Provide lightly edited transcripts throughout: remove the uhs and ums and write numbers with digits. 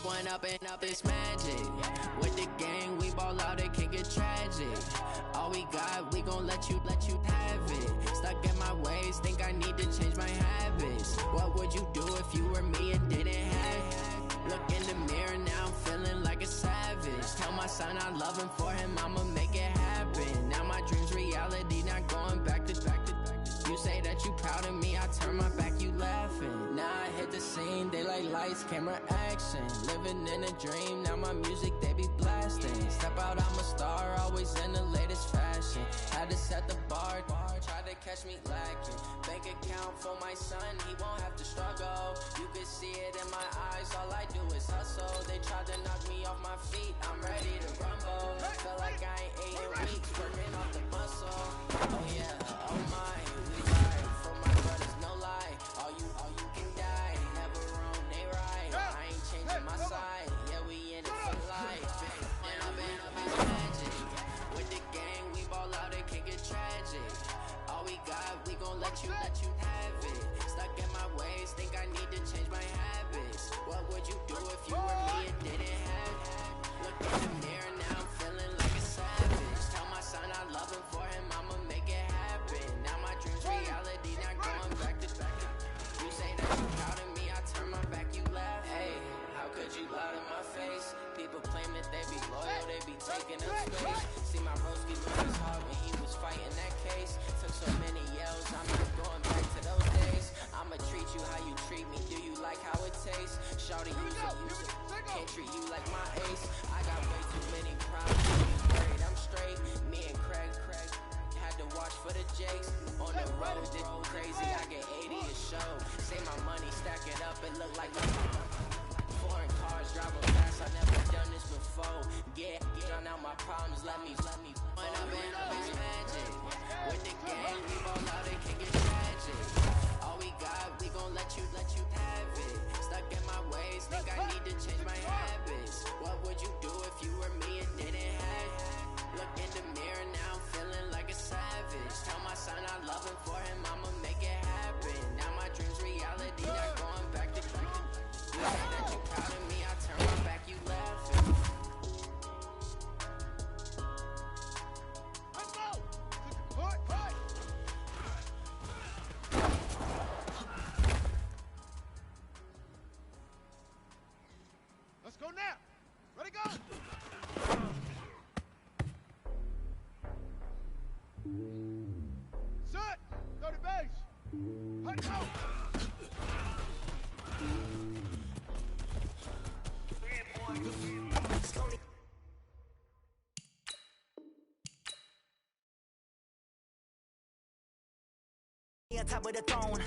one up and up, it's magic. With the gang, we ball out, it can get tragic. All we got, we gon' let you have it. Stuck in my ways, think I need to change my habits. What would you do if you were me and didn't have it? Look in the mirror, now I'm feeling like a savage. Tell my son I love him, for him I'ma make it happen. Now my dream's reality, not going back to. You say that you proud of me, I turn my back, you laughing. Now I hit the scene, they like lights, camera, action. Living in a dream, now my music, they be blasting. Step out, I'm a star, always in the latest fashion. Had to set the bar, try to catch me lacking. Bank account for my son, he won't have to struggle. You can see it in my eyes, all I do is hustle. They tried to knock me off my feet, I'm ready to rumble. Feel like I ain't ate in weeks, working off the muscle. Oh yeah, oh my. My side, yeah, we in it for life. And I've been magic. With the gang, we ball out, it can get tragic. All we got, we gon' let you have it. Stuck in my ways, think I need to change my habits. What would you do if you were me and didn't have it? Look in the mirror, now I'm feeling like a savage. Tell my son I love him, for him I'ma make it happen. Now my dream's reality, not going back to. You say that you proud of me, I turn my back, you laugh. Hey. How could you lie to my face? People claim that they be loyal, they be taking up space. See my broski lose his heart when he was fighting that case. Took so many yells, I'm not going back to those days. I'ma treat you how you treat me, do you like how it tastes? Shawty, use it, can't treat you like my ace. I got way too many problems, worried I'm straight. Me and Craig had to watch for the Jakes. On the road, did crazy, I get 80 a show. Say my money, stack it up, it look like my foreign cars, driving fast, I never done this before. Get drown out my problems, let me when I'm in this magic. With the gang, we ball out, it can get tragic. All we got, we gon' let you have it. Stuck in my ways, think I need to change my habits. What would you do if you were me and didn't have it? Look in the mirror, now I'm feeling like a savage. Tell my son I love him, for him I'ma make it happen. Now my dream's reality, not going back to. You say that you proud of me, I turn my back, you laughing. Let's go! Let's go now! Ready, go! Set! Go to base! Let's go! On top of the throne,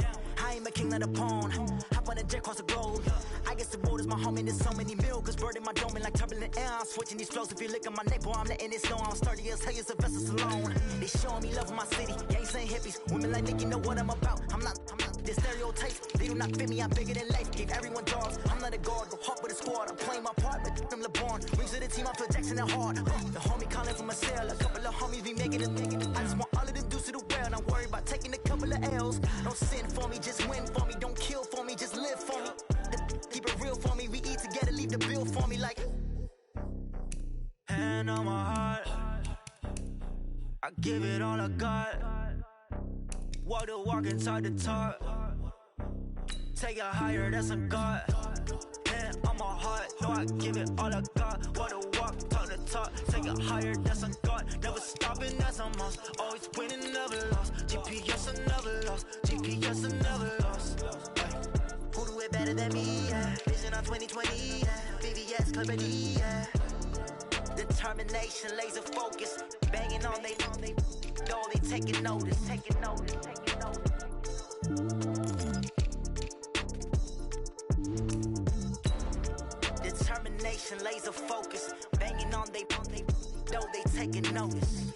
I ain't a king of the pawn. Hop on a jet across the globe. I guess the world is my home and there's so many milkers burning my dome like turbulent air. I'm switching these flows. If you look at my neck, boy, I'm letting it snow. I'm sturdy as hell, it's a vessel alone. They showing me love in my city. Gangsta and hippies, women like Nick, you know what I'm about. I'm not the stereotypes. They do not fit me. I'm bigger than life. Gave everyone dogs. I'm not a guard. Go hard with a squad. I'm playing my part, but I'm LeBron. Rings to the team. I feel Jackson and hard. The homie calling from a cell. A couple of homies be making it. I just want all of them dudes to the well. Not worried about taking a couple of L's. Don't sin for me, just win for me. Don't kill for me, just live for me. Keep it real for me. We eat together, leave the bill for me like. Hand on my heart, I give it all I got. Walk the walk and talk the talk. Take it higher, that's a God. Hand on my heart, no, I give it all I got. Walk the walk, talk the talk. Take it higher, that's a God. Never stopping, that's a must. Always winning, never lost. GPS, I never lost. GPS, I never lost. Who do it better than me? Yeah. Vision on 2020. Yeah. VVS, Clarity. Yeah. Determination, laser focus. Banging on they door, they taking notice. Taking notice. Taking notice. Determination, laser focus. Banging on they door, they taking notice.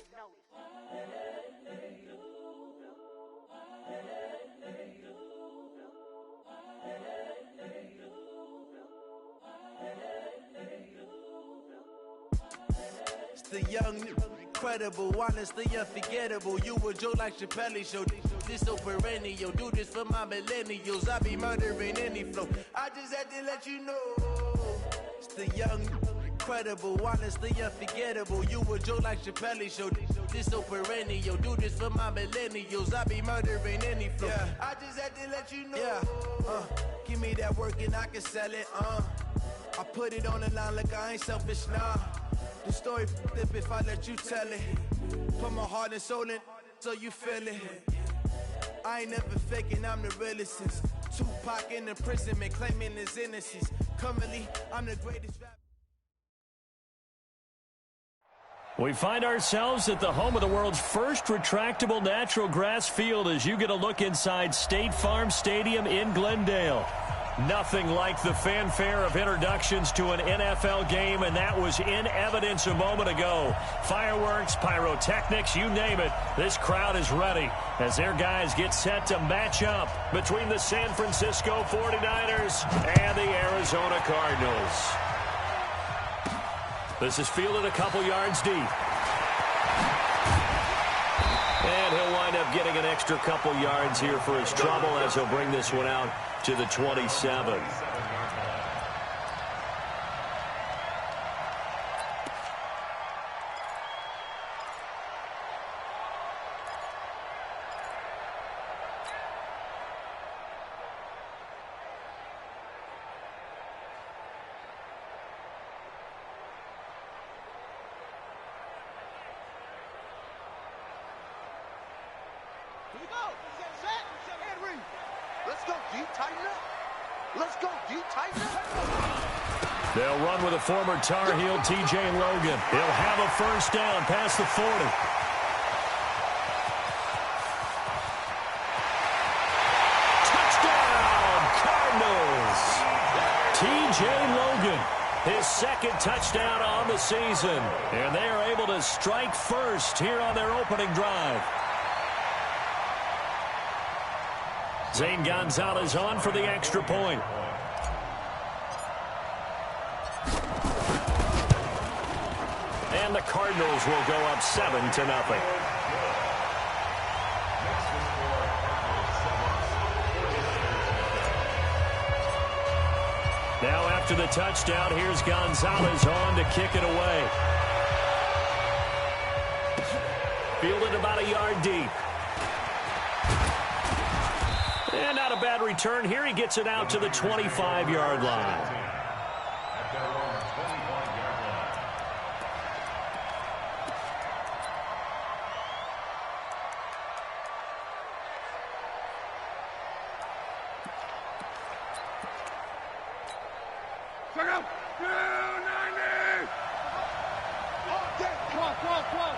The young, incredible, honestly unforgettable. You a joke like Chappelle Show. This so perennial. Do this for my millennials. I be murdering any flow. I just had to let you know. the young, incredible, honestly unforgettable. You a Joe like Chappelle show. This so perennial. Do this for my millennials. I be murdering any flow. Yeah. I just had to let you know. Yeah. Give me that work and I can sell it. I put it on the line like I ain't selfish, nah. The story flip if I let you tell it. Put my heart and soul in so you feel it. I ain't never faking, I'm the realest since Tupac in imprisonment, claiming his innocence. Currently, I'm the greatest rapper. We find ourselves at the home of the world's first retractable natural grass field as you get a look inside State Farm Stadium in Glendale. Nothing like the fanfare of introductions to an NFL game, and that was in evidence a moment ago. Fireworks, pyrotechnics, you name it. This crowd is ready as their guys get set to match up between the San Francisco 49ers and the Arizona Cardinals. This is fielded a couple yards deep. And he'll wind up getting an extra couple yards here for his trouble as he'll bring this one out to the 27. Here we go. Set. And read. Let's go, D. Tighten up. Let's go, D. Tighten up. They'll run with a former Tar Heel, T.J. Logan. He'll have a first down past the 40. Touchdown, Cardinals. T.J. Logan, his second touchdown on the season. And they are able to strike first here on their opening drive. Zane Gonzalez on for the extra point. And the Cardinals will go up 7-0. Now after the touchdown, here's Gonzalez on to kick it away. Fielded about a yard deep. And not a bad return here. He gets it out to the 25-yard line. Check out. 290. Come on.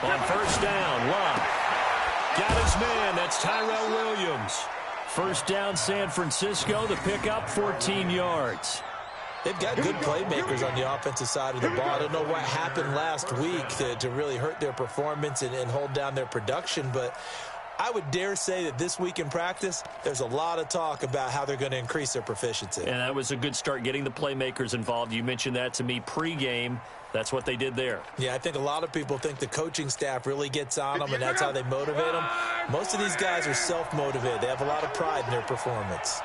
On first down, Love got his man. That's Tyrell Williams. First down, San Francisco. The pickup, 14 yards. They've got good playmakers on the offensive side of the ball. I don't know what happened last week to really hurt their performance and hold down their production, but I would dare say that this week in practice, there's a lot of talk about how they're going to increase their proficiency. And that was a good start, getting the playmakers involved. You mentioned that to me pregame. That's what they did there. Yeah, I think a lot of people think the coaching staff really gets on them, and that's how they motivate them. Most of these guys are self-motivated. They have a lot of pride in their performance.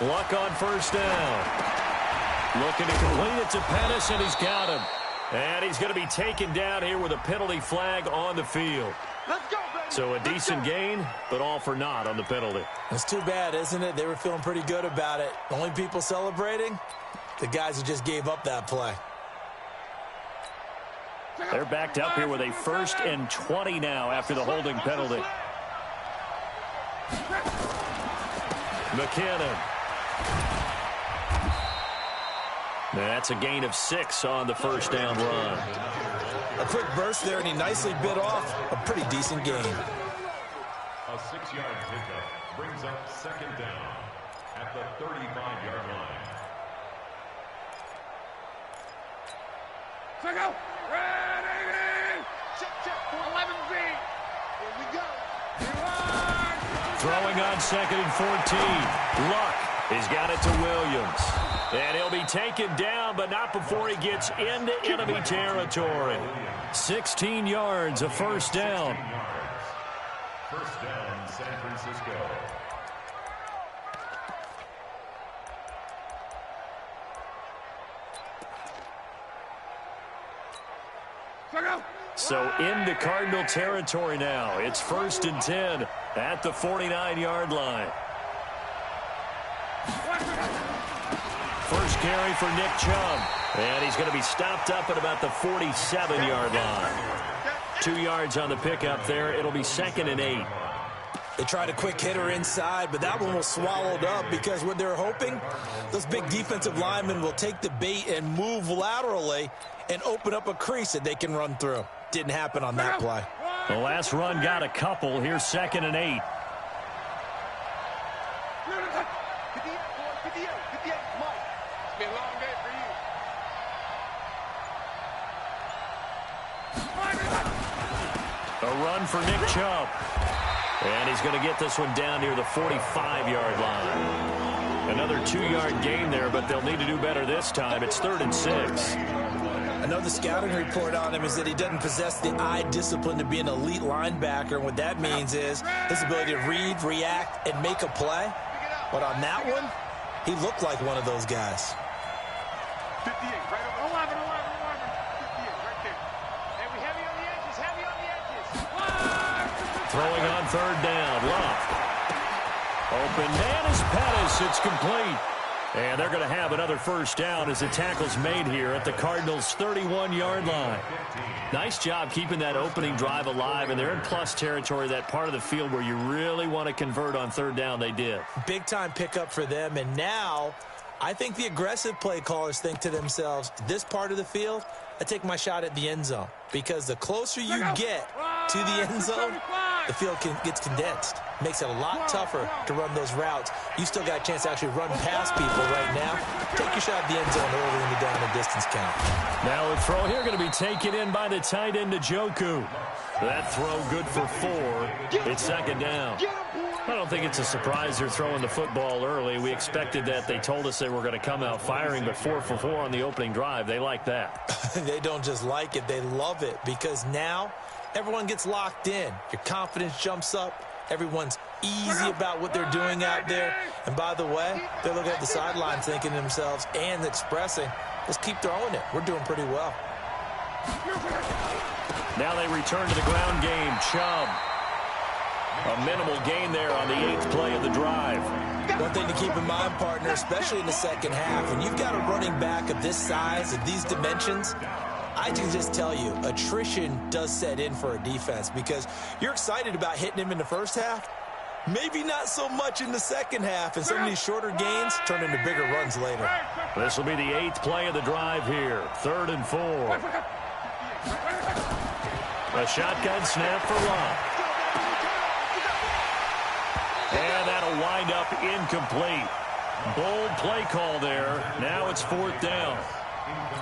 Luck on first down. Looking to complete it to Pettis, and he's got him. And he's going to be taken down here with a penalty flag on the field. Let's go, baby. So a decent gain, but all for naught on the penalty. It's too bad, isn't it? They were feeling pretty good about it. The only people celebrating, the guys who just gave up that play. They're backed up here with a 1st and 20 now after the holding penalty. McKinnon. That's a gain of 6 on the first down run. A quick burst there, and he nicely bit off a pretty decent gain. A 6-yard pickup brings up second down at the 35-yard line. Check out. Ready. Check. 11B. Here we go. Throwing on 2nd and 14. Luck has got it to Williams. And he'll be taken down, but not before he gets into enemy territory. 16 yards, a first down. First down, San Francisco. So into Cardinal territory now. It's 1st and 10 at the 49-yard line. First carry for Nick Chubb. And he's going to be stopped up at about the 47-yard line. 2 yards on the pickup there. It'll be 2nd and 8. They tried a quick hitter inside, but that one was swallowed up because what they're hoping, those big defensive linemen will take the bait and move laterally and open up a crease that they can run through. Didn't happen on that play. The last run got a couple. Here's 2nd and 8. A run for Nick Chubb. And he's going to get this one down near the 45-yard line. Another 2-yard gain there, but they'll need to do better this time. It's 3rd and 6. I know the scouting report on him is that he doesn't possess the eye discipline to be an elite linebacker. And what that means is his ability to read, react, and make a play. But on that one, he looked like one of those guys. 58, right over 11, 58, right there. And we heavy on the edges, heavy on the edges. Throwing on 3rd down. Love. Open man is Pettis. It's complete. And they're going to have another first down as the tackle's made here at the Cardinals' 31-yard line. Nice job keeping that opening drive alive, and they're in plus territory, that part of the field where you really want to convert on 3rd down. They did. Big-time pickup for them, and now I think the aggressive play callers think to themselves, this part of the field, I take my shot at the end zone, because the closer you get to the end zone, the field gets condensed. Makes it a lot tougher to run those routes. You still got a chance to actually run past people right now. Take your shot at the end zone early in the down and distance count. Now a throw here going to be taken in by the tight end Njoku. That throw good for 4. It's 2nd down. I don't think it's a surprise they're throwing the football early. We expected that. They told us they were going to come out firing, but 4 for 4 on the opening drive. They like that. They don't just like it. They love it, because now everyone gets locked in. Your confidence jumps up. Everyone's easy about what they're doing out there. And by the way, they're looking at the sideline thinking to themselves and expressing, let's keep throwing it. We're doing pretty well. Now they return to the ground game. Chubb. A minimal gain there on the 8th play of the drive. One thing to keep in mind, partner, especially in the second half, when you've got a running back of this size, of these dimensions, I can just tell you, attrition does set in for a defense, because you're excited about hitting him in the first half, maybe not so much in the second half, and some of these shorter gains turn into bigger runs later. This will be the 8th play of the drive here. 3rd and 4. A shotgun snap for Love. And that'll wind up incomplete. Bold play call there. Now it's 4th down.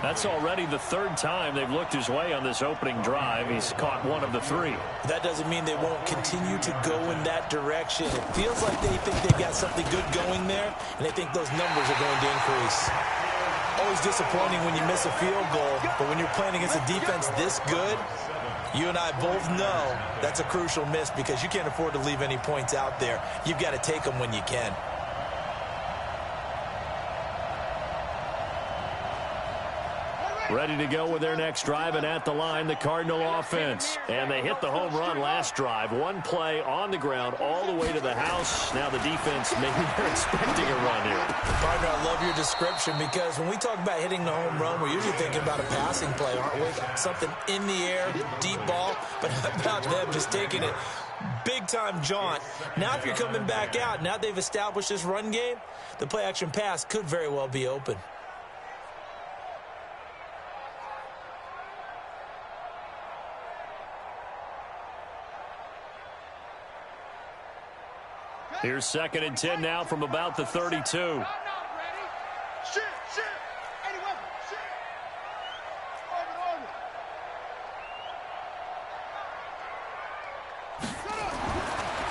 That's already the 3rd time they've looked his way on this opening drive. He's caught 1 of the 3. That doesn't mean they won't continue to go in that direction. It feels like they think they've got something good going there, and they think those numbers are going to increase. Always disappointing when you miss a field goal, but when you're playing against a defense this good, you and I both know that's a crucial miss, because you can't afford to leave any points out there. You've got to take them when you can. Ready to go with their next drive, and at the line, the Cardinal offense. And they hit the home run last drive. 1 play on the ground all the way to the house. Now the defense, maybe they're expecting a run here. Partner, I love your description, because when we talk about hitting the home run, we're usually thinking about a passing play, aren't we? Something in the air, deep ball, but how about them just taking it big-time jaunt? Now if you're coming back out, now they've established this run game, the play-action pass could very well be open. Here's 2nd and 10 now from about the 32. Shit. Any weapon, shit. Order.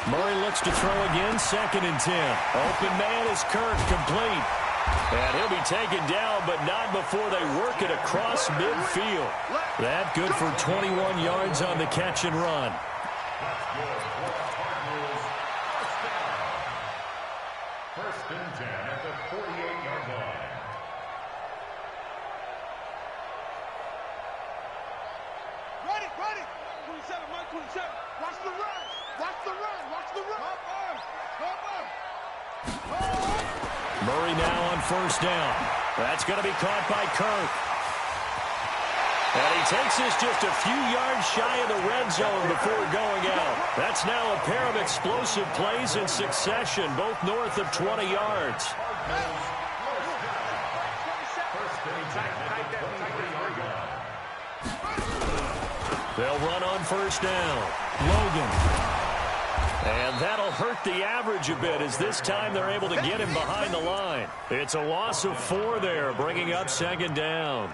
Murray looks to throw again. 2nd and 10. Open man is Kirk, complete. And he'll be taken down, but not before they work it across midfield. That good for 21 yards on the catch and run. First and 10 at the 48-yard line. Ready, ready. 27, Mike 27. Watch the run. Watch the run. Watch the run. Murray now on first down. That's going to be caught by Kirk. And he takes this just a few yards shy of the red zone before going out. That's now a pair of explosive plays in succession, both north of 20 yards. They'll run on first down. Logan. And that'll hurt the average a bit as this time they're able to get him behind the line. It's a loss of 4 there, bringing up second down.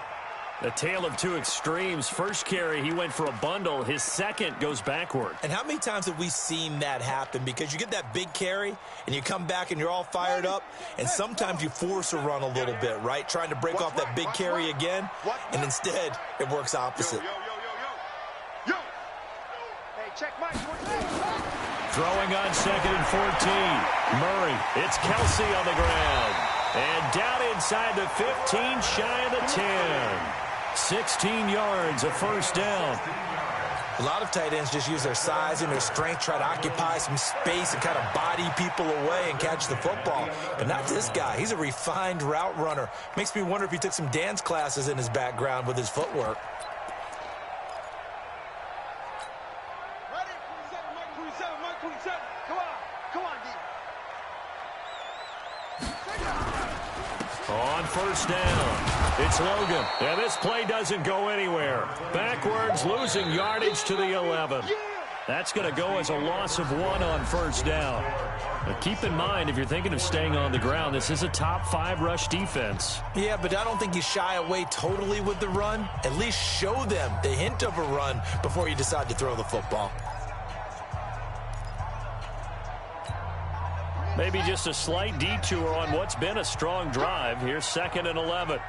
A tale of two extremes. First carry, he went for a bundle. His second goes backward. And how many times have we seen that happen? Because you get that big carry, and you come back and you're all fired up, and sometimes you force a run a little bit, right? Trying to break off that big carry again, and instead it works opposite. Hey, check Mike. Throwing on second and 14. Murray, it's Kelsey on the ground. And down inside the 15, shy of the 10. 16 yards, a first down. A lot of tight ends just use their size and their strength, try to occupy some space and kind of body people away and catch the football. But not this guy. He's a refined route runner. Makes me wonder if he took some dance classes in his background with his footwork. Ready? 27, Mike 27. Come on, D. On first down, it's Logan. And this play doesn't go anywhere. Backwards, losing yardage to the 11. That's going to go as a loss of 1 on first down. But keep in mind, if you're thinking of staying on the ground, this is a top 5 rush defense. Yeah, but I don't think you shy away totally with the run. At least show them the hint of a run before you decide to throw the football. Maybe just a slight detour on what's been a strong drive. Here's second and 11.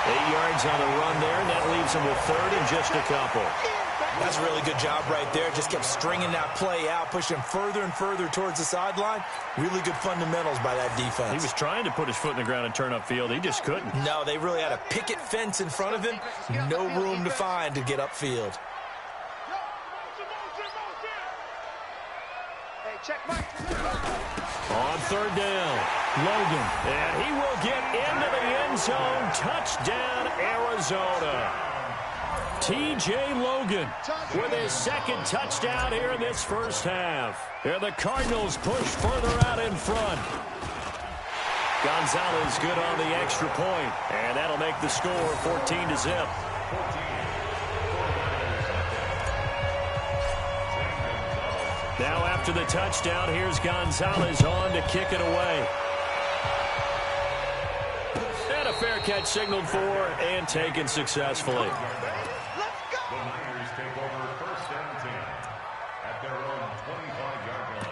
8 yards on the run there, and that leaves him with third and just a couple. That's a really good job right there. Just kept stringing that play out, pushing further and further towards the sideline. Really good fundamentals by that defense. He was trying to put his foot in the ground and turn upfield. He just couldn't. No, they really had a picket fence in front of him. No room to find to get upfield. Hey, check Mike. On third down, Logan. And he will get into the end zone. Touchdown, Arizona. T.J. Logan with his second touchdown here in this first half. And the Cardinals push further out in front. Gonzalez good on the extra point. And that'll make the score 14-0. Now after the touchdown, here's Gonzalez on to kick it away. And a fair catch signaled for and taken successfully. The Niners take over first and 10 at their own 25-yard line.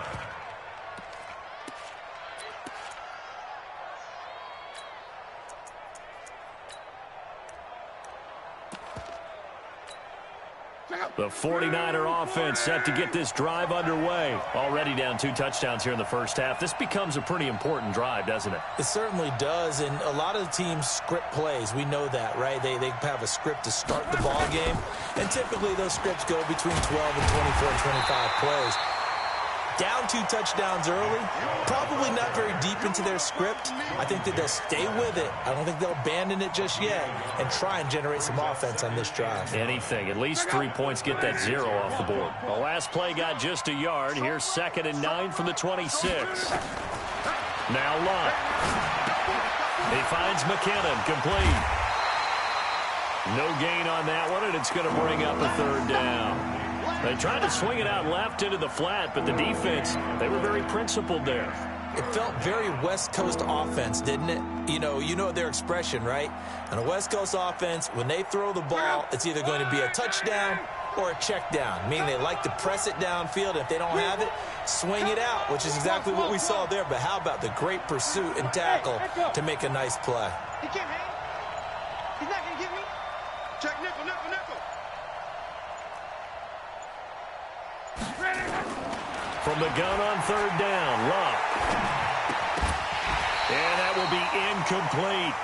The 49er offense set to get this drive underway. Already down 2 touchdowns here in the first half. This becomes a pretty important drive, doesn't it? It certainly does, and a lot of the teams script plays. We know that, right? They have a script to start the ball game, and typically those scripts go between 12 and 24 and 25 plays. Down 2 touchdowns early, probably not very deep into their script. I think that they'll stay with it. I don't think they'll abandon it just yet and try and generate some offense on this drive. Anything. At least 3 points, get that 0 off the board. The last play got just a yard. Here's second and 9 from the 26. Now Luck. He finds McKinnon, complete. No gain on that one, and it's going to bring up a third down. They tried to swing it out left into the flat, but the defense, they were very principled there. It felt very West Coast offense, didn't it? You know their expression, right? On a West Coast offense, when they throw the ball, it's either going to be a touchdown or a check down, meaning they like to press it downfield. If they don't have it, swing it out, which is exactly what we saw there. But how about the great pursuit and tackle to make a nice play? He can't hang. He's not going to get me. Check nickel, nickel, nickel. From the gun on third down, Love. And that will be incomplete.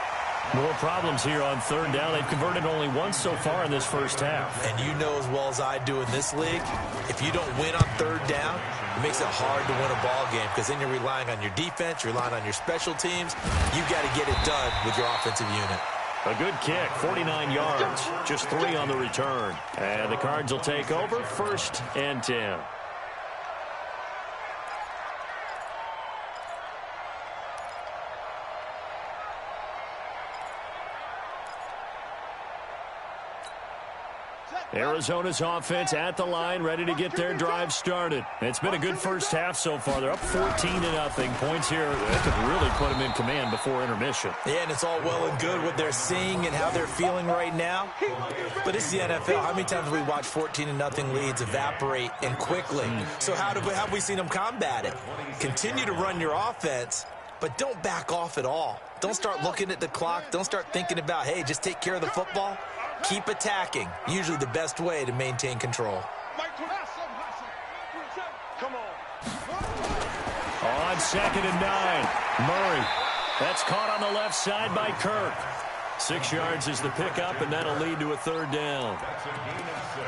More problems here on third down. They've converted only once so far in this first half. And you know as well as I do in this league, if you don't win on third down, it makes it hard to win a ball game because then you're relying on your defense, you're relying on your special teams. You got to get it done with your offensive unit. A good kick, 49 yards, just 3 on the return. And the Cards will take over, 1st and 10. Arizona's offense at the line, ready to get their drive started. It's been a good first half so far. They're up 14-0. Points here that could really put them in command before intermission. Yeah, and it's all well and good what they're seeing and how they're feeling right now. But it's the NFL. How many times have we watched 14-0 leads evaporate and quickly? So how have we seen them combat it? Continue to run your offense, but don't back off at all. Don't start looking at the clock. Don't start thinking about, hey, just take care of the football. Keep attacking. Usually the best way to maintain control. Come on. On 2nd and 9, Murray. That's caught on the left side by Kirk. 6 yards is the pickup, and that'll lead to a third down. That's a gain of 6.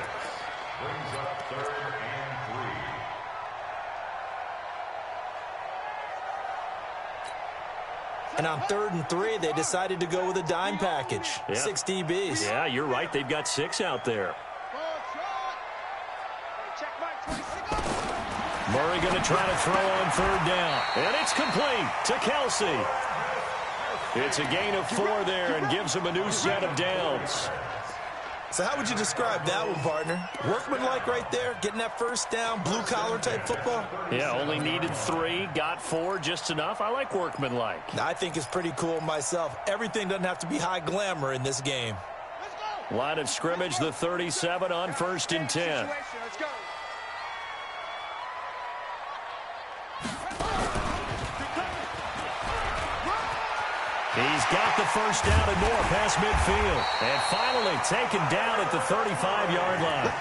Brings up 3rd and 3. And on 3rd and 3, they decided to go with a dime package. Yeah. 6 DBs. Yeah, you're right. They've got 6 out there. Murray going to try to throw on 3rd down. And it's complete to Kelsey. It's a gain of 4 there and gives him a new set of downs. So how would you describe that one, partner? Workmanlike right there, getting that first down, blue-collar type football? Yeah, only needed 3, got 4, just enough. I like workmanlike. I think it's pretty cool myself. Everything doesn't have to be high glamour in this game. Line of scrimmage, the 37 on 1st and 10. Let's go. He's got the first down and more past midfield. And finally taken down at the 35-yard line.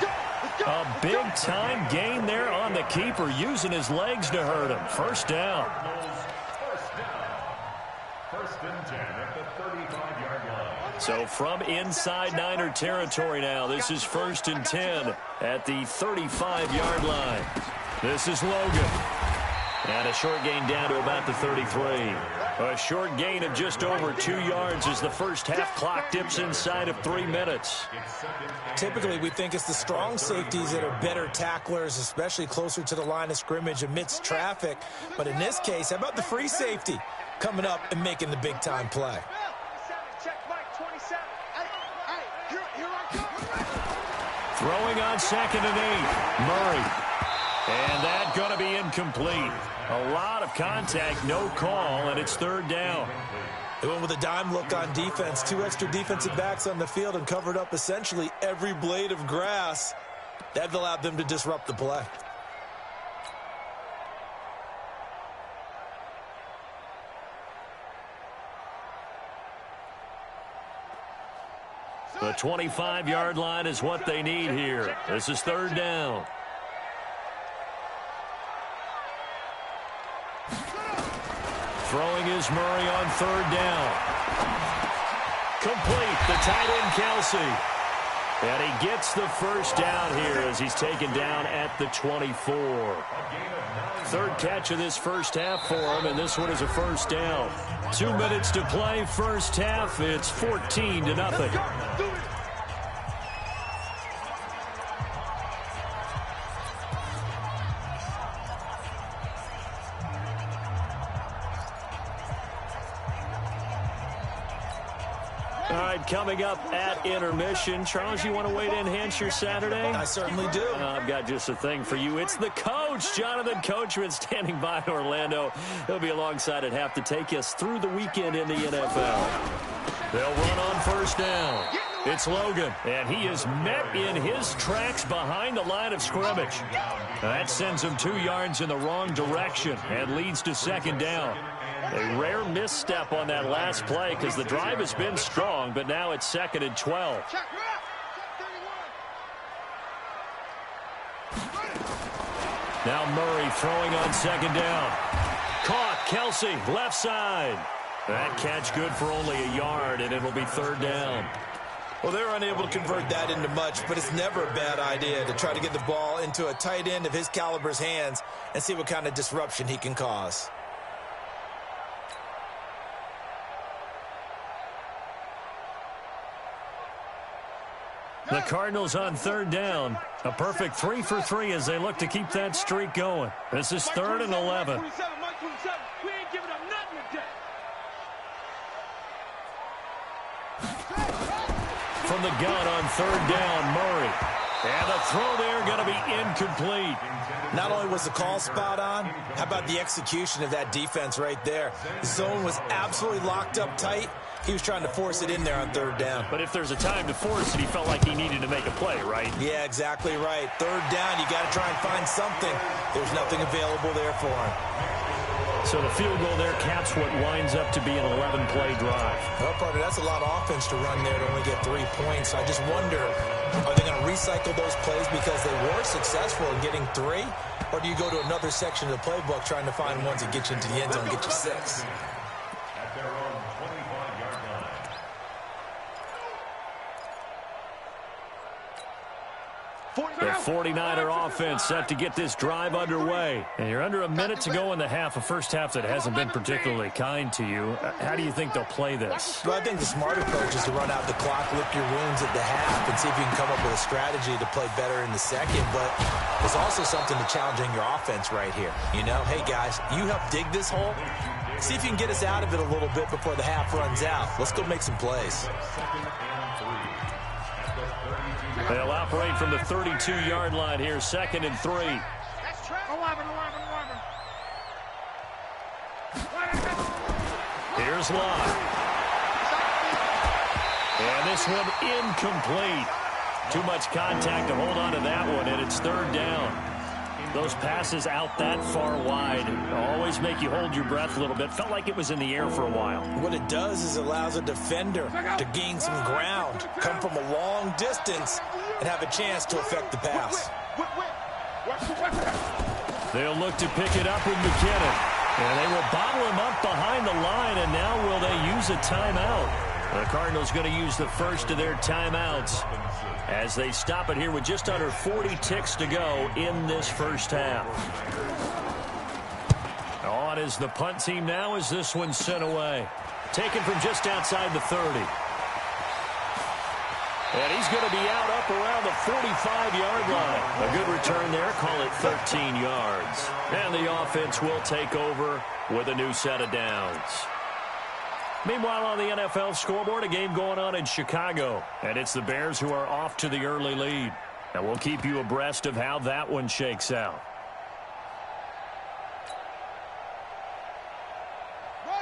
A big-time gain there on the keeper, using his legs to hurt him. First down. First and 10 at the 35-yard line. So from inside Niner territory now, this is 1st and 10 at the 35-yard line. This is Logan. And a short gain down to about the 33. A short gain of just over 2 yards as the first half clock dips inside of 3 minutes. Typically, we think it's the strong safeties that are better tacklers, especially closer to the line of scrimmage amidst traffic. But in this case, how about the free safety coming up and making the big-time play? Throwing on 2nd and 8, Murray. And that's going to be incomplete. A lot of contact, no call, and it's 3rd down. They went with a dime look on defense. 2 extra defensive backs on the field and covered up essentially every blade of grass. That allowed them to disrupt the play. The 25-yard line is what they need here. This is 3rd down. Throwing is Murray on 3rd down. Complete, the tight end Kelsey. And he gets the first down here as he's taken down at the 24. 3rd catch of this first half for him, and this one is a first down. 2 minutes to play, first half. It's 14-0. All right, coming up at intermission. Charles, you want to wait to enhance your Saturday? I certainly do. I've got just a thing for you. It's the coach. Coach Jonathan Coachman standing by in Orlando. He'll be alongside at half to take us through the weekend in the NFL. They'll run on first down. It's Logan, and he is met in his tracks behind the line of scrimmage. That sends him 2 yards in the wrong direction and leads to second down. A rare misstep on that last play because the drive has been strong, but now it's 2nd and 12. Now Murray throwing on second down. Caught, Kelsey, left side. That catch good for only a yard, and it'll be 3rd down. Well, they're unable to convert that into much, but it's never a bad idea to try to get the ball into a tight end of his caliber's hands and see what kind of disruption he can cause. The Cardinals on 3rd down. A perfect 3 for 3 as they look to keep that streak going. This is 3rd and 11. We ain't giving up nothing today. From the gun on 3rd down, Murray. And the throw there going to be incomplete. Not only was the call spot on, how about the execution of that defense right there? The zone was absolutely locked up tight. He was trying to force it in there on 3rd down. But if there's a time to force it, he felt like he needed to make a play, right? Yeah, exactly right. 3rd down, you got to try and find something. There's nothing available there for him. So the field goal there caps what winds up to be an 11-play drive. Well, partner, that's a lot of offense to run there to only get 3 points. I just wonder, are they going to recycle those plays because they were successful in getting 3? Or do you go to another section of the playbook trying to find ones that get you into the end zone and get you 6? At their own 25-yard line. The 49er offense set to get this drive underway. And you're under a minute to go in the half, a first half that hasn't been particularly kind to you. How do you think they'll play this? Well, I think the smart approach is to run out the clock, lick your wounds at the half, and see if you can come up with a strategy to play better in the second. But there's also something to challenging your offense right here. You know, hey, guys, you help dig this hole. See if you can get us out of it a little bit before the half runs out. Let's go make some plays. They'll operate from the 32-yard line here, 2nd and 3. Here's Lott. And this one incomplete. Too much contact to hold on to that one, and it's 3rd down. Those passes out that far wide always make you hold your breath a little bit. Felt like it was in the air for a while. What it does is allows a defender to gain some ground, come from a long distance, and have a chance to affect the pass. They'll look to pick it up with McKinnon. And they will bottle him up behind the line, and now will they use a timeout? The Cardinals going to use the first of their timeouts as they stop it here with just under 40 ticks to go in this first half. On is the punt team now as this one's sent away. Taken from just outside the 30. And he's going to be out up around the 45-yard line. A good return there. Call it 13 yards. And the offense will take over with a new set of downs. Meanwhile, on the NFL scoreboard, a game going on in Chicago. And it's the Bears who are off to the early lead. And we'll keep you abreast of how that one shakes out.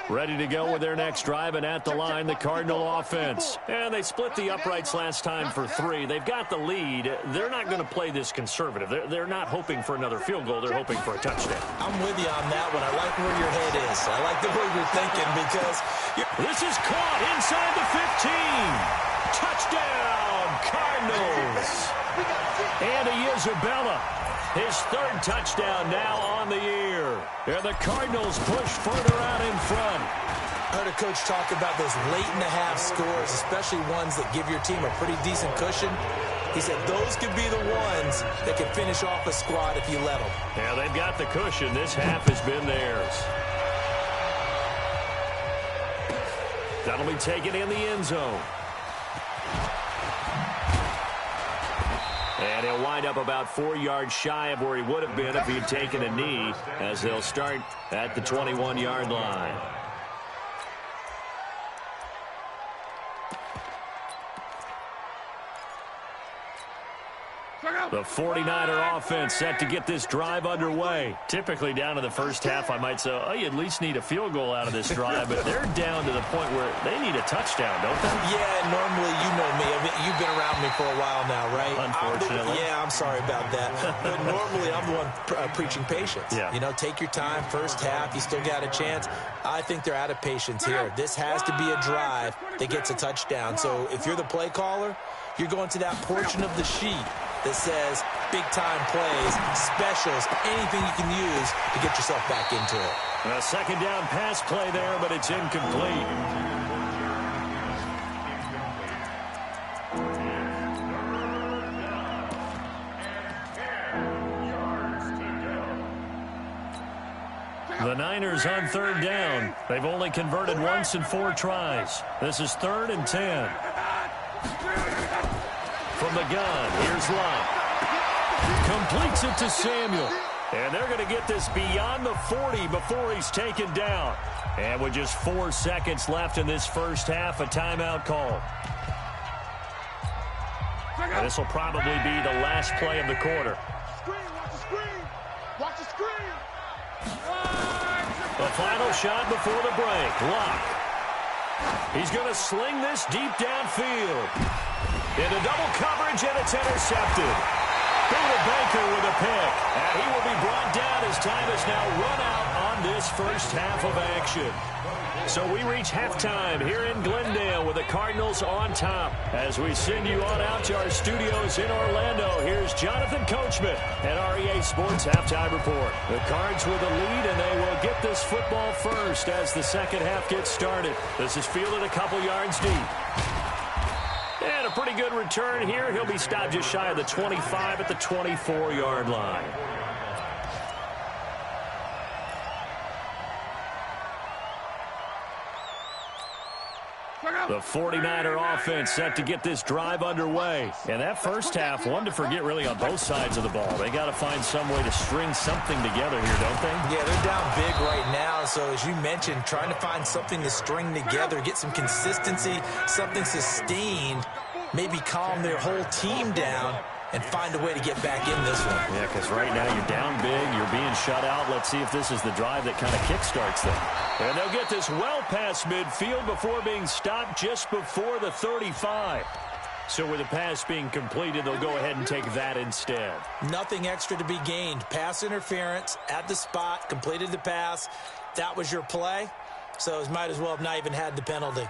Ready to go with their next drive, and at the line, the Cardinal offense. And they split the uprights last time for 3. They've got the lead. They're not going to play this conservative. They're not hoping for another field goal. They're hoping for a touchdown. I'm with you on that one. I like where your head is. I like the way you're thinking because this is caught inside the 15. Touchdown, Cardinals. Andy Isabella. His 3rd touchdown now on the year. And the Cardinals push further out in front. I heard a coach talk about those late-in-the-half scores, especially ones that give your team a pretty decent cushion. He said those could be the ones that could finish off a squad if you let them. Yeah, they've got the cushion. This half has been theirs. That'll be taken in the end zone. And he'll wind up about 4 yards shy of where he would have been if he'd taken a knee, as they'll start at the 21-yard line. The 49er offense set to get this drive underway. Typically down to the first half, I might say, oh, you at least need a field goal out of this drive, but they're down to the point where they need a touchdown, don't they? Yeah, normally, you know me. I mean, you've been around me for a while now, right? Unfortunately. I'm sorry about that. But normally, I'm the one preaching patience. Yeah. You know, take your time, first half, you still got a chance. I think they're out of patience here. This has to be a drive that gets a touchdown. So if you're the play caller, you're going to that portion of the sheet that says big-time plays, specials, anything you can use to get yourself back into it. A second down pass play there, but it's incomplete. The Niners on third down. They've only converted once in 4 tries. This is 3rd and 10. From the gun, here's Love. Completes it to Samuel. And they're going to get this beyond the 40 before he's taken down. And with just 4 seconds left in this first half, a timeout call. And this will probably be the last play of the quarter. Watch the screen. The final shot before the break. Luck. He's going to sling this deep downfield. Into double coverage, and it's intercepted. Buda Baker with a pick. And he will be brought down as time has now run out on this first half of action. So we reach halftime here in Glendale with the Cardinals on top. As we send you on out to our studios in Orlando, here's Jonathan Coachman at REA Sports Halftime Report. The Cards with the lead, and they will get this football first as the second half gets started. This is fielded a couple yards deep. And a pretty good return here. He'll be stopped just shy of the 25 at the 24-yard line. The 49er offense set to get this drive underway. And that first half, one to forget really on both sides of the ball. They got to find some way to string something together here, don't they? Yeah, they're down big right now. So as you mentioned, trying to find something to string together, get some consistency, something sustained, maybe calm their whole team down and find a way to get back in this one. Yeah, because right now you're down big, you're being shut out. Let's see if this is the drive that kind of kickstarts them. And they'll get this well past midfield before being stopped just before the 35. So with the pass being completed, they'll go ahead and take that instead. Nothing extra to be gained. Pass interference at the spot, completed the pass. That was your play. So might as well have not even had the penalty.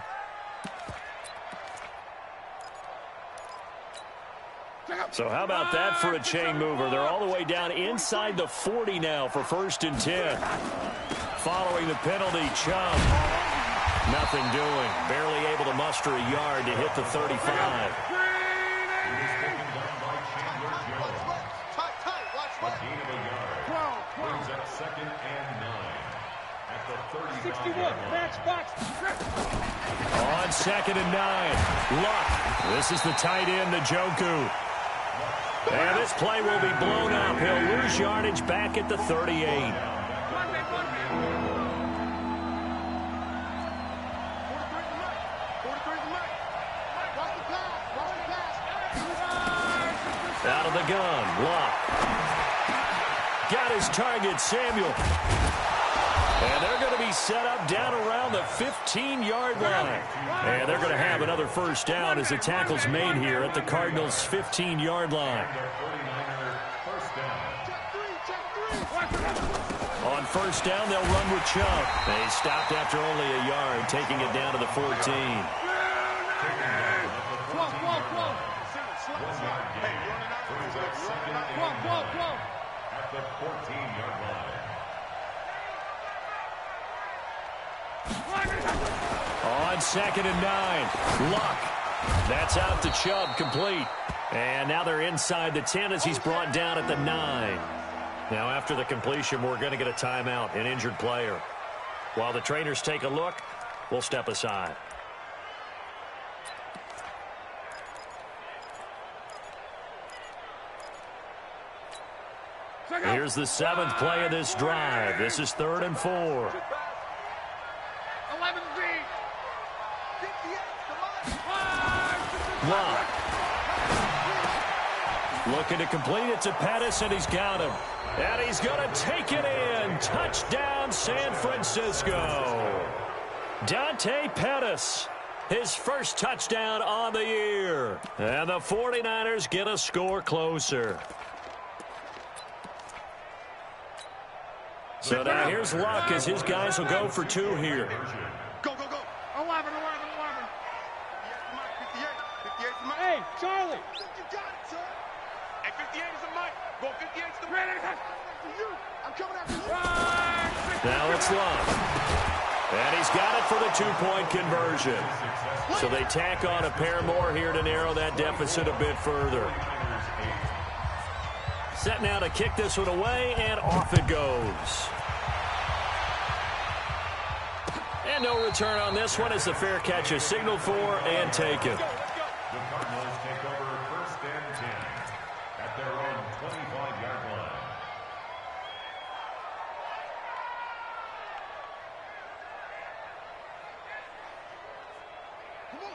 So how about that for a chain mover? They're all the way down inside the 40 now for 1st and 10. Following the penalty, Chubb. Nothing doing. Barely able to muster a yard to hit the 35. Brings up 2nd and 9 at the 35. 61, match box. On 2nd and 9, Luck. This is the tight end, Njoku. And this play will be blown up. He'll lose yardage back at the 38. Out of the gun, Luck. Got his target, Samuel. And they're going to be set up down around the 15-yard line. And they're going to have another first down as the tackle's made here at the Cardinals' 15-yard line. On first down, they'll run with Chubb. They stopped after only a yard, taking it down to the 14. At the 14-yard line. On 2nd and 9, Luck. That's out to Chubb, complete. And now they're inside the 10 as he's brought down at the 9. Now after the completion, we're going to get a timeout, an injured player. While the trainers take a look, we'll step aside. Here's the 7th play of this drive. This is 3rd and 4. 11 Luck. Looking to complete it to Pettis, and he's got him. And he's going to take it in. Touchdown, San Francisco. Dante Pettis, his first touchdown on the year. And the 49ers get a score closer. So now here's Luck as his guys will go for 2 here. Go, go, go. 11. Hey, Charlie. You got it, son. Hey, 58 is the mic. Go, 58 is the mic. I'm coming after you. Now it's Luck. And he's got it for the 2-point conversion. So they tack on a pair more here to narrow that deficit a bit further. Set now to kick this one away, and off it goes. And no return on this one as the fair catch is signaled for and taken. The Cardinals take over 1st and 10 at their own 25-yard line.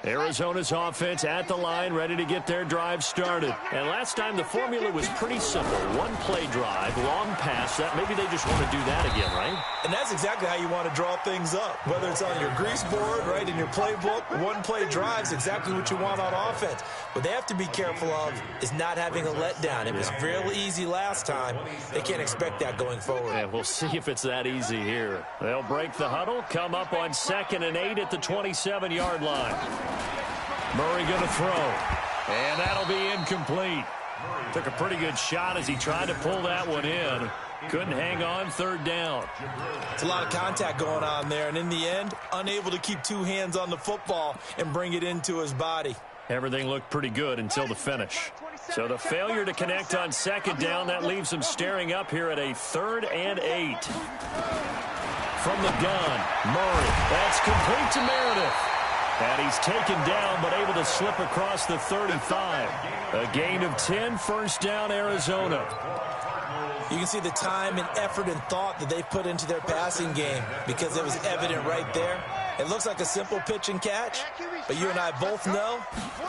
Arizona's offense at the line, ready to get their drive started. And last time the formula was pretty simple. 1-play drive, long pass. That maybe they just want to do that again, right? And that's exactly how you want to draw things up. Whether it's on your grease board, right, in your playbook, 1-play drive is exactly what you want on offense. What they have to be careful of is not having a letdown. It was real easy last time. They can't expect that going forward. Yeah, we'll see if it's that easy here. They'll break the huddle, come up on 2nd and 8 at the 27-yard line. Murray going to throw, and that'll be incomplete. Took a pretty good shot as he tried to pull that one in. Couldn't hang on 3rd down. It's a lot of contact going on there, and in the end, unable to keep 2 hands on the football and bring it into his body. Everything looked pretty good until the finish. So the failure to connect on 2nd down, that leaves him staring up here at a 3rd and 8. From the gun, Murray. That's complete to Meredith. And he's taken down, but able to slip across the 35. A gain of 10, 1st down, Arizona. You can see the time and effort and thought that they put into their passing game because it was evident right there. It looks like a simple pitch and catch, but you and I both know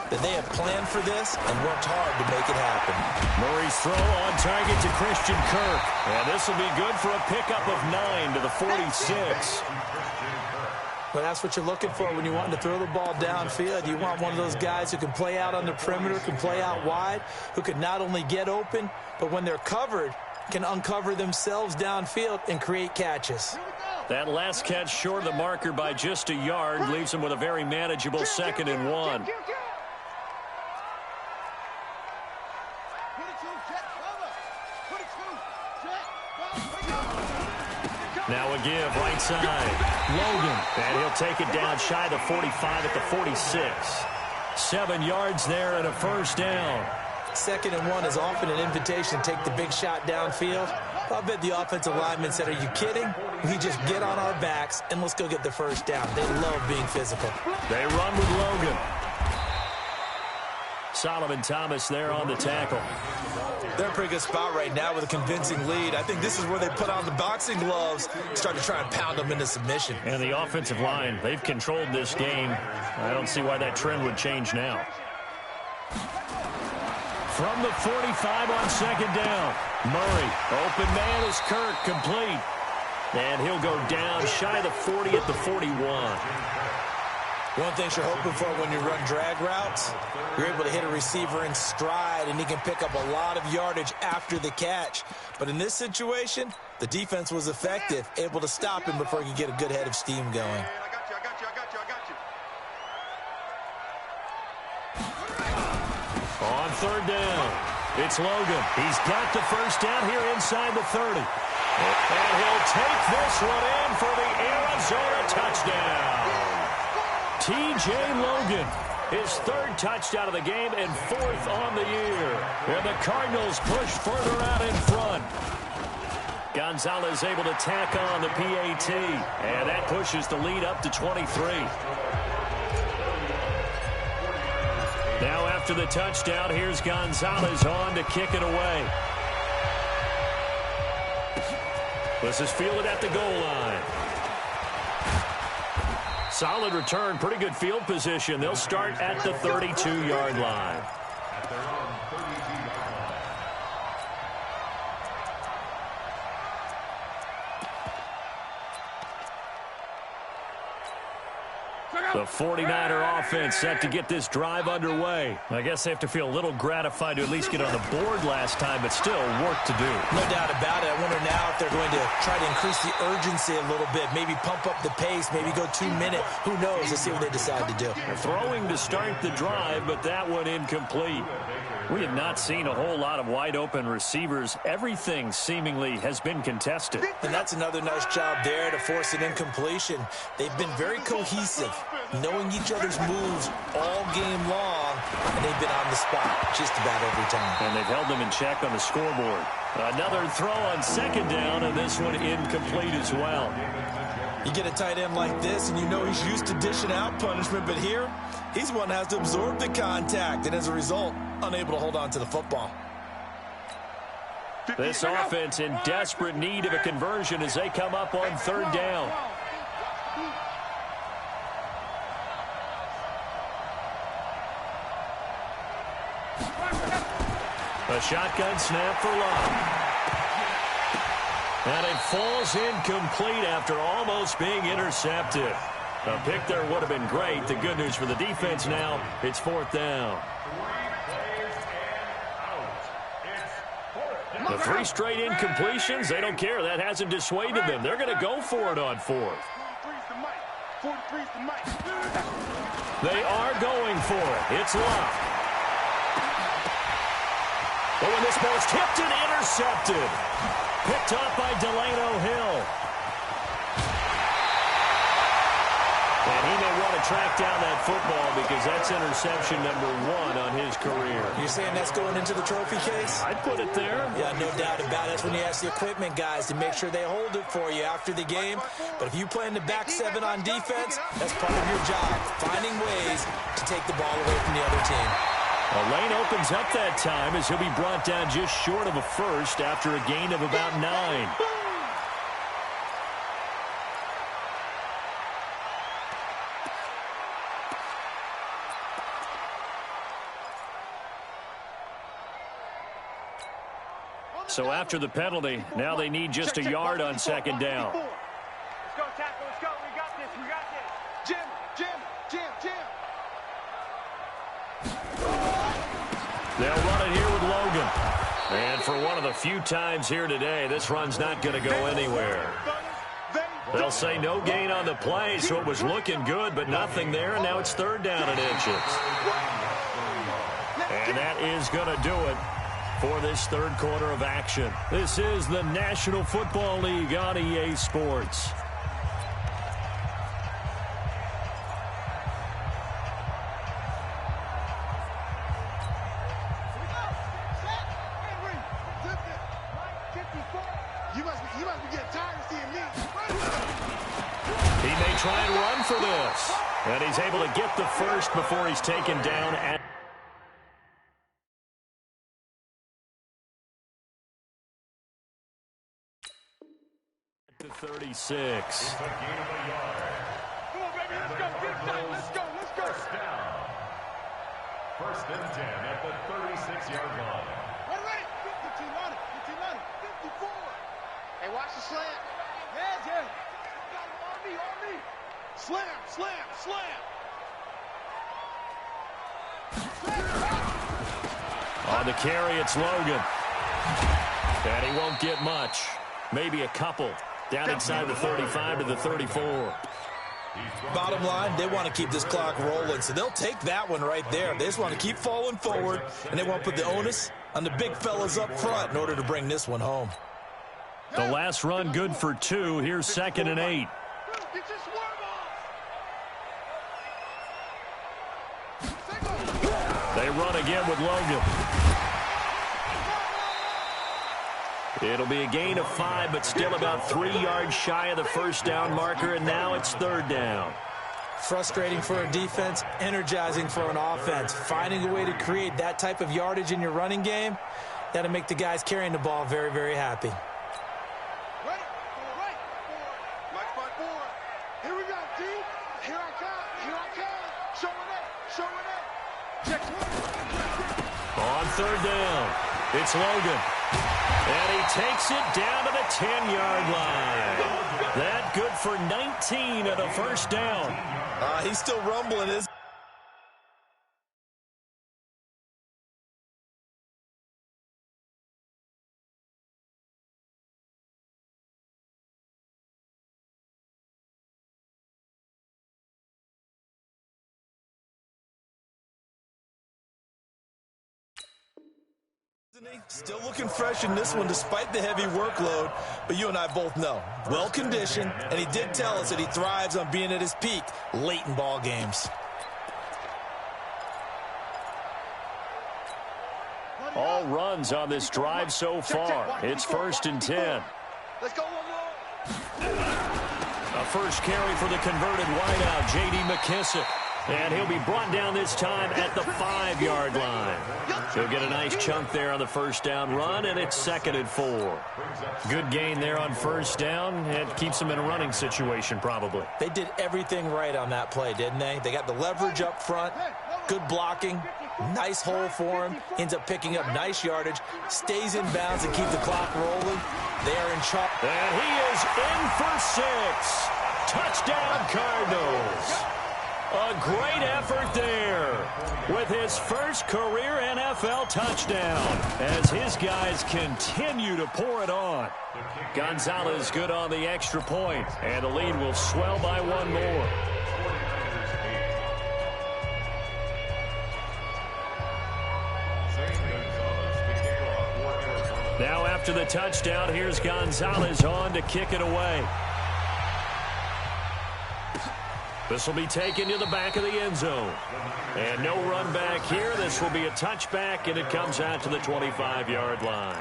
that they have planned for this and worked hard to make it happen. Murray's throw on target to Christian Kirk. And this will be good for a pickup of 9 to the 46. But that's what you're looking for when you want to throw the ball downfield. You want one of those guys who can play out on the perimeter, can play out wide, who can not only get open, but when they're covered, can uncover themselves downfield and create catches. That last catch short of the marker by just a yard leaves them with a very manageable 2nd and 1. Now a give, right side. Logan, and he'll take it down shy of the 45 at the 46. 7 yards there and a 1st down. 2nd and 1 is often an invitation to take the big shot downfield. I bet the offensive lineman said, are you kidding? We just get on our backs and let's go get the 1st down. They love being physical. They run with Logan. Solomon Thomas there on the tackle. They're in a pretty good spot right now with a convincing lead. I think this is where they put on the boxing gloves, start to try and pound them into submission. And the offensive line, they've controlled this game. I don't see why that trend would change now. From the 45 on 2nd down. Murray, open man is Kirk, complete. And he'll go down shy of the 40 at the 41. One thing you're hoping for when you run drag routes, you're able to hit a receiver in stride, and he can pick up a lot of yardage after the catch. But in this situation, the defense was effective, able to stop him before he could get a good head of steam going. I got you. On 3rd down, it's Logan. He's got the 1st down here inside the 30. And he'll take this one in for the Arizona touchdown. T.J. Logan, his 3rd touchdown of the game and 4th on the year. And the Cardinals push further out in front. Gonzalez able to tack on the PAT. And that pushes the lead up to 23. Now after the touchdown, here's Gonzalez on to kick it away. This is fielded at the goal line. Solid return, pretty good field position. They'll start at the 32-yard line. At their own 32-yard line. The 49er offense set to get this drive underway. I guess they have to feel a little gratified to at least get on the board last time, but still work to do. No doubt about it. I wonder now if they're going to try to increase the urgency a little bit, maybe pump up the pace, maybe go 2 minute. Who knows? Let's see what they decide to do. Throwing to start the drive, but that one incomplete. We have not seen a whole lot of wide-open receivers. Everything seemingly has been contested. And that's another nice job there to force an incompletion. They've been very cohesive, knowing each other's moves all game long, and they've been on the spot just about every time. And they've held them in check on the scoreboard. Another throw on second down, and this one incomplete as well. You get a tight end like this, and you know he's used to dishing out punishment, but here, he's one that has to absorb the contact, and as a result, unable to hold on to the football. This offense in desperate need of a conversion as they come up on third down. A shotgun snap for Love. And it falls incomplete after almost being intercepted. A pick there would have been great. The good news for the defense now, it's fourth down. The 3 straight incompletions, they don't care. That hasn't dissuaded them. They're going to go for it on fourth. They are going for it. It's Love. But when this ball's tipped and intercepted, picked up by Delano Hill. And he may want to track down that football because that's interception number 1 on his career. You're saying that's going into the trophy case? I'd put it there. Yeah, no doubt about it. That's when you ask the equipment guys to make sure they hold it for you after the game. But if you play in the back 7 on defense, that's part of your job, finding ways to take the ball away from the other team. A lane opens up that time as he'll be brought down just short of a first after a gain of about 9. So after the penalty, now they need just a yard on second down. Let's go, tackle. Let's go. We got this. We got this. Jim. They'll run it here with Logan. And for one of the few times here today, this run's not going to go anywhere. They'll say no gain on the play, so it was looking good, but nothing there, and now it's third down and inches. And that is going to do it for this third quarter of action. This is the National Football League on EA Sports. You must be getting tired of seeing me. He may try and run for this. And he's able to get the first before he's taken down at the 36. Come on, baby. Let's go. Let's go. First down. First and 10 at the 36-yard line. All right. 15 54. Hey, watch the slant. Yeah. On me. Slam. On the carry, it's Logan. And he won't get much. Maybe a couple. Down inside the 35 to the 34. Bottom line, they want to keep this clock rolling, so they'll take that one right there. They just want to keep falling forward, and they want to put the onus on the big fellas up front in order to bring this one home. The last run good for 2. Here's second and 8. They run again with Logan. It'll be a gain of 5, but still about 3 yards shy of the first down marker, and now it's third down. Frustrating for a defense, energizing for an offense. Finding a way to create that type of yardage in your running game, that'll make the guys carrying the ball very, very happy. Right. Mike 5-4. Here we go, D. Here I come. Showing up. Check one. On third down, it's Logan. And he takes it down to the 10-yard line. That good for 19 and a first down. He's still rumbling, isn't he? Still looking fresh in this one despite the heavy workload, but you and I both know, well-conditioned, and he did tell us that he thrives on being at his peak late in ball games. All runs on this drive so far. It's 1st and 10. Let's go one more. A first carry for the converted wideout, J.D. McKissick. And he'll be brought down this time at the 5-yard line. He'll get a nice chunk there on the first down run, and it's 2nd and 4. Good gain there on first down. It keeps them in a running situation, probably. They did everything right on that play, didn't they? They got the leverage up front, good blocking, nice hole for him, ends up picking up nice yardage, stays in bounds and keep the clock rolling. They are in charge. And he is in for 6. Touchdown, Cardinals. A great effort there with his first career NFL touchdown as his guys continue to pour it on. Gonzalez good on the extra point, and the lead will swell by one more. Now after the touchdown, here's Gonzalez on to kick it away. This will be taken to the back of the end zone. And no run back here. This will be a touchback, and it comes out to the 25-yard line.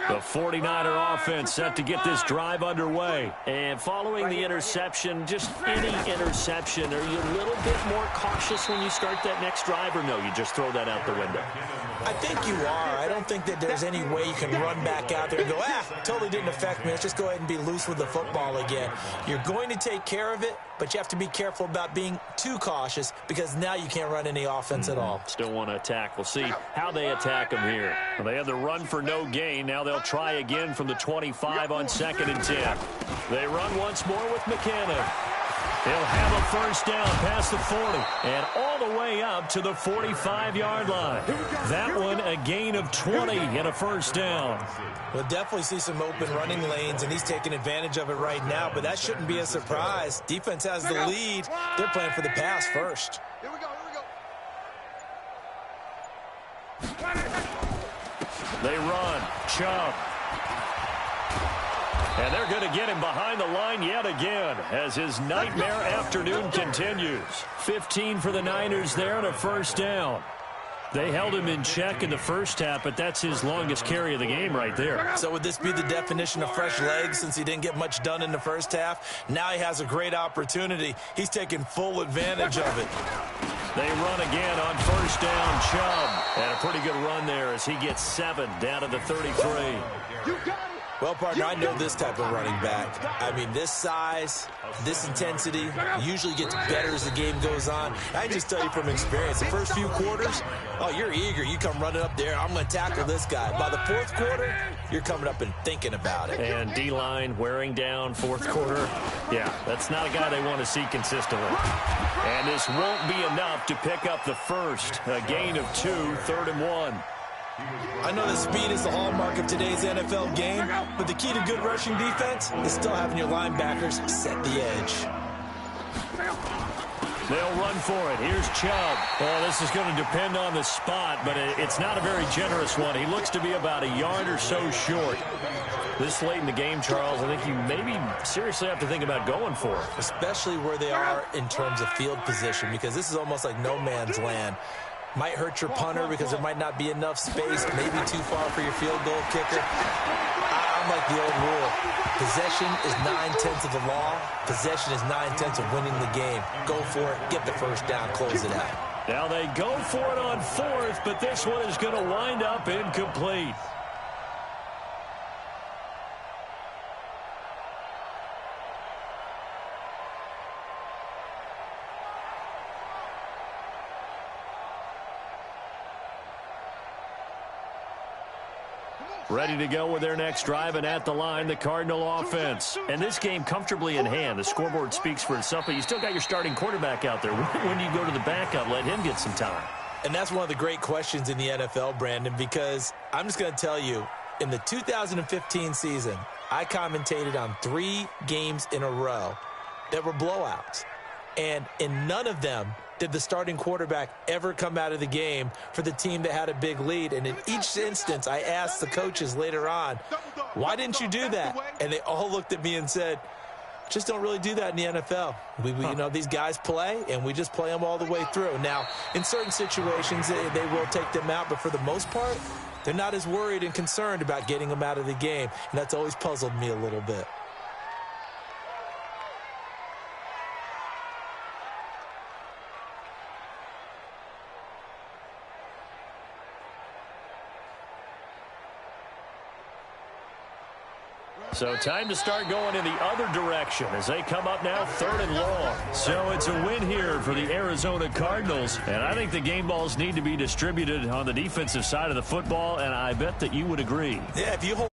The 49er offense set to get this drive underway. And following the interception, just any interception, are you a little bit more cautious when you start that next drive, or no, you just throw that out the window? I think you are. I don't think that there's any way you can run back out there and go, totally didn't affect me. Let's just go ahead and be loose with the football again. You're going to take care of it, but you have to be careful about being too cautious because now you can't run any offense at all. Still want to attack. We'll see how they attack them here. Well, they have the run for no gain. Now they'll try again from the 25 on 2nd and 10. They run once more with McKinnon. He'll have a first down past the 40 and all the way up to the 45-yard line. That one a gain of 20 and a first down. We'll definitely see some open running lanes, and he's taking advantage of it right now, but that shouldn't be a surprise. Defense has the lead. They're playing for the pass first. Here we go, They run. Chubb. And they're going to get him behind the line yet again as his nightmare afternoon continues. 15 for the Niners there and a first down. They held him in check in the first half, but that's his longest carry of the game right there. So would this be the definition of fresh legs since he didn't get much done in the first half? Now he has a great opportunity. He's taking full advantage of it. They run again on first down. Chubb. And a pretty good run there as he gets 7 down to the 33. Well, partner, I know this type of running back. I mean, this size, this intensity usually gets better as the game goes on. I can just tell you from experience, the first few quarters, you're eager. You come running up there, I'm going to tackle this guy. By the fourth quarter, you're coming up and thinking about it. And D-line wearing down fourth quarter. Yeah, that's not a guy they want to see consistently. And this won't be enough to pick up the first. A gain of 2, 3rd and 1. I know that speed is the hallmark of today's NFL game, but the key to good rushing defense is still having your linebackers set the edge. They'll run for it. Here's Chubb. Well, this is going to depend on the spot, but it's not a very generous one. He looks to be about a yard or so short. This late in the game, Charles, I think you maybe seriously have to think about going for it. Especially where they are in terms of field position, because this is almost like no man's land. Might hurt your punter because there might not be enough space, maybe too far for your field goal kicker. I'm like the old rule. Possession is 9/10 of the law. Possession is 9/10 of winning the game. Go for it, get the first down, close it out. Now they go for it on 4th, but this one is going to wind up incomplete. Ready to go with their next drive, and at the line, the Cardinal offense. And this game comfortably in hand. The scoreboard speaks for itself, but you still got your starting quarterback out there. When do you go to the backup, let him get some time? And that's one of the great questions in the NFL, Brandon, because I'm just going to tell you, in the 2015 season, I commentated on 3 games in a row that were blowouts. And in none of them did the starting quarterback ever come out of the game for the team that had a big lead. And in each instance, I asked the coaches later on, why didn't you do that? And they all looked at me and said, just don't really do that in the NFL. You know, these guys play, and we just play them all the way through. Now, in certain situations, they will take them out, but for the most part, they're not as worried and concerned about getting them out of the game. And that's always puzzled me a little bit. So time to start going in the other direction as they come up now 3rd and long. So it's a win here for the Arizona Cardinals. And I think the game balls need to be distributed on the defensive side of the football, and I bet that you would agree. Yeah, if you hold